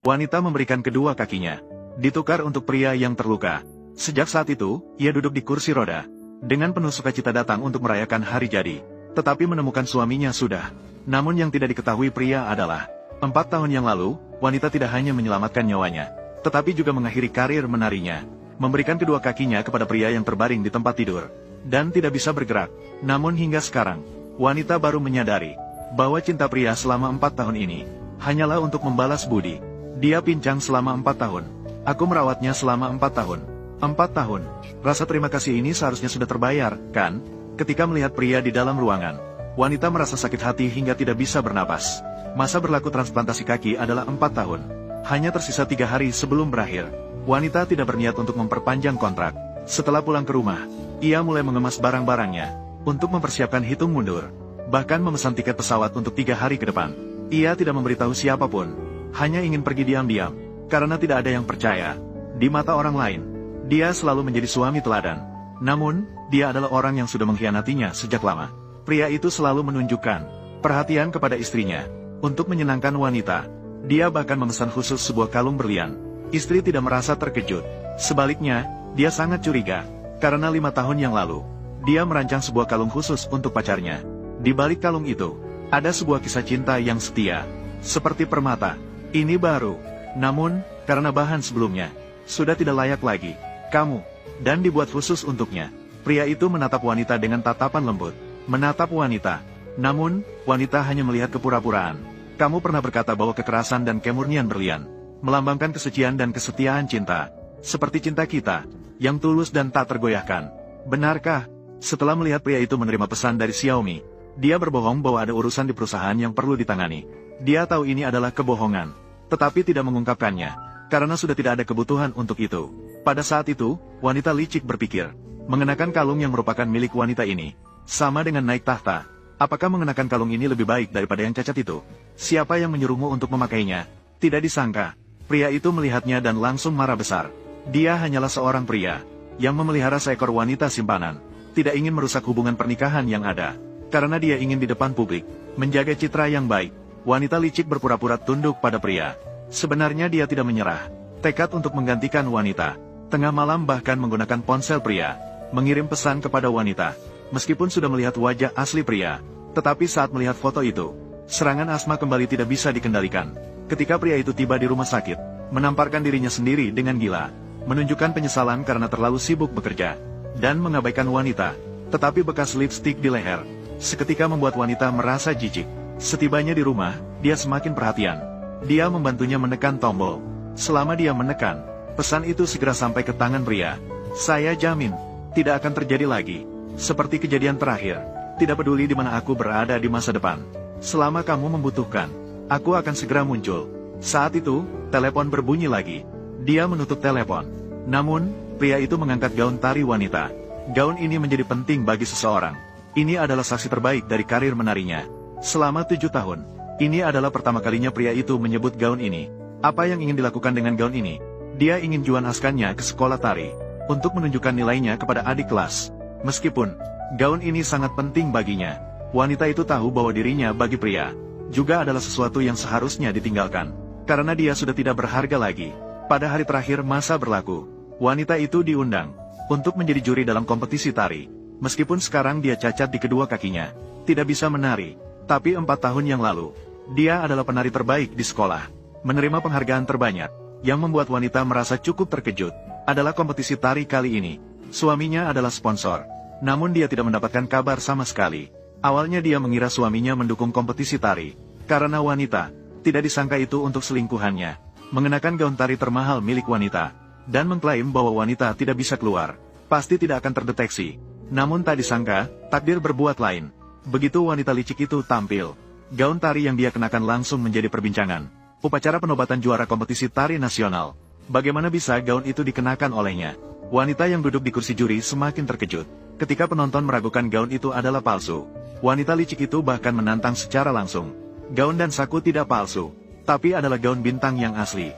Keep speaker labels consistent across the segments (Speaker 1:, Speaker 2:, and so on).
Speaker 1: Wanita memberikan kedua kakinya. Ditukar untuk pria yang terluka. Sejak saat itu, ia duduk di kursi roda. Dengan penuh sukacita datang untuk merayakan hari jadi. Tetapi menemukan suaminya sudah. Namun yang tidak diketahui pria adalah 4 tahun yang lalu, wanita tidak hanya menyelamatkan nyawanya, tetapi juga mengakhiri karir menarinya. Memberikan kedua kakinya kepada pria yang terbaring di tempat tidur. Dan tidak bisa bergerak. Namun hingga sekarang, wanita baru menyadari bahwa cinta pria selama 4 tahun ini hanyalah untuk membalas budi. Dia pincang selama 4 tahun. Aku merawatnya selama 4 tahun. 4 tahun. Rasa terima kasih ini seharusnya sudah terbayar, kan? Ketika melihat pria di dalam ruangan, wanita merasa sakit hati hingga tidak bisa bernapas. Masa berlaku transplantasi kaki adalah 4 tahun. Hanya tersisa 3 hari sebelum berakhir. Wanita tidak berniat untuk memperpanjang kontrak. Setelah pulang ke rumah, ia mulai mengemas barang-barangnya untuk mempersiapkan hitung mundur. Bahkan memesan tiket pesawat untuk 3 hari ke depan. Ia tidak memberitahu siapapun. Hanya ingin pergi diam-diam. Karena tidak ada yang percaya. Di mata orang lain, dia selalu menjadi suami teladan. Namun, dia adalah orang yang sudah mengkhianatinya sejak lama. Pria itu selalu menunjukkan perhatian kepada istrinya. Untuk menyenangkan wanita, dia bahkan memesan khusus sebuah kalung berlian. Istri tidak merasa terkejut. Sebaliknya, dia sangat curiga. Karena 5 tahun yang lalu, dia merancang sebuah kalung khusus untuk pacarnya. Di balik kalung itu, ada sebuah kisah cinta yang setia. Seperti permata. Ini baru. Namun, karena bahan sebelumnya sudah tidak layak lagi, kamu, dan dibuat khusus untuknya. Pria itu menatap wanita dengan tatapan lembut. Menatap wanita. Namun, wanita hanya melihat kepura-puraan. Kamu pernah berkata bahwa kekerasan dan kemurnian berlian melambangkan kesucian dan kesetiaan cinta. Seperti cinta kita, yang tulus dan tak tergoyahkan. Benarkah? Setelah melihat pria itu menerima pesan dari Xiaomi, dia berbohong bahwa ada urusan di perusahaan yang perlu ditangani. Dia tahu ini adalah kebohongan, tetapi tidak mengungkapkannya, karena sudah tidak ada kebutuhan untuk itu. Pada saat itu, wanita licik berpikir, mengenakan kalung yang merupakan milik wanita ini, sama dengan naik tahta. Apakah mengenakan kalung ini lebih baik daripada yang cacat itu? Siapa yang menyuruhmu untuk memakainya? Tidak disangka, pria itu melihatnya dan langsung marah besar. Dia hanyalah seorang pria yang memelihara seekor wanita simpanan. Tidak ingin merusak hubungan pernikahan yang ada. Karena dia ingin di depan publik menjaga citra yang baik. Wanita licik berpura-pura tunduk pada pria. Sebenarnya dia tidak menyerah. Tekad untuk menggantikan wanita. Tengah malam bahkan menggunakan ponsel pria. Mengirim pesan kepada wanita. Meskipun sudah melihat wajah asli pria. Tetapi saat melihat foto itu, serangan asma kembali tidak bisa dikendalikan. Ketika pria itu tiba di rumah sakit, menamparkan dirinya sendiri dengan gila. Menunjukkan penyesalan karena terlalu sibuk bekerja. Dan mengabaikan wanita. Tetapi bekas lipstik di leher seketika membuat wanita merasa jijik. Setibanya di rumah, dia semakin perhatian. Dia membantunya menekan tombol. Selama dia menekan, pesan itu segera sampai ke tangan pria. Saya jamin, tidak akan terjadi lagi. Seperti kejadian terakhir. Tidak peduli di mana aku berada di masa depan. Selama kamu membutuhkan, aku akan segera muncul. Saat itu, telepon berbunyi lagi. Dia menutup telepon. Namun, pria itu mengangkat gaun tari wanita. Gaun ini menjadi penting bagi seseorang. Ini adalah saksi terbaik dari karir menarinya. Selama 7 tahun, ini adalah pertama kalinya pria itu menyebut gaun ini. Apa yang ingin dilakukan dengan gaun ini? Dia ingin juan askannya ke sekolah tari, untuk menunjukkan nilainya kepada adik kelas. Meskipun, gaun ini sangat penting baginya, wanita itu tahu bahwa dirinya bagi pria, juga adalah sesuatu yang seharusnya ditinggalkan. Karena dia sudah tidak berharga lagi. Pada hari terakhir masa berlaku, wanita itu diundang untuk menjadi juri dalam kompetisi tari. Meskipun sekarang dia cacat di kedua kakinya, tidak bisa menari. Tapi 4 tahun yang lalu, dia adalah penari terbaik di sekolah. Menerima penghargaan terbanyak, yang membuat wanita merasa cukup terkejut, adalah kompetisi tari kali ini. Suaminya adalah sponsor. Namun dia tidak mendapatkan kabar sama sekali. Awalnya dia mengira suaminya mendukung kompetisi tari. Karena wanita, tidak disangka itu untuk selingkuhannya. Mengenakan gaun tari termahal milik wanita. Dan mengklaim bahwa wanita tidak bisa keluar. Pasti tidak akan terdeteksi. Namun tak disangka, takdir berbuat lain. Begitu wanita licik itu tampil, gaun tari yang dia kenakan langsung menjadi perbincangan. Upacara penobatan juara kompetisi tari nasional. Bagaimana bisa gaun itu dikenakan olehnya? Wanita yang duduk di kursi juri semakin terkejut. Ketika penonton meragukan gaun itu adalah palsu. Wanita licik itu bahkan menantang secara langsung. Gaun dan saku tidak palsu, tapi adalah gaun bintang yang asli.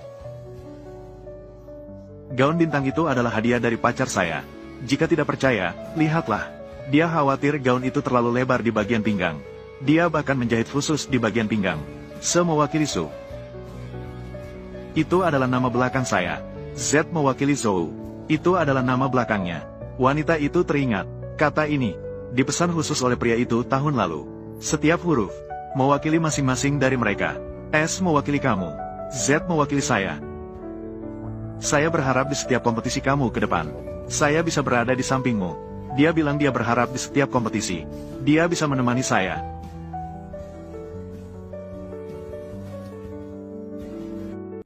Speaker 1: Gaun bintang itu adalah hadiah dari pacar saya. Jika tidak percaya, lihatlah. Dia khawatir gaun itu terlalu lebar di bagian pinggang. Dia bahkan menjahit khusus di bagian pinggang. Semewakili Su. Itu adalah nama belakang saya. Z mewakili Zhou. Itu adalah nama belakangnya. Wanita itu teringat kata ini dipesan khusus oleh pria itu tahun lalu. Setiap huruf mewakili masing-masing dari mereka. S mewakili kamu. Z mewakili saya. Saya berharap di setiap kompetisi kamu ke depan, saya bisa berada di sampingmu. Dia bilang dia berharap di setiap kompetisi, dia bisa menemani saya.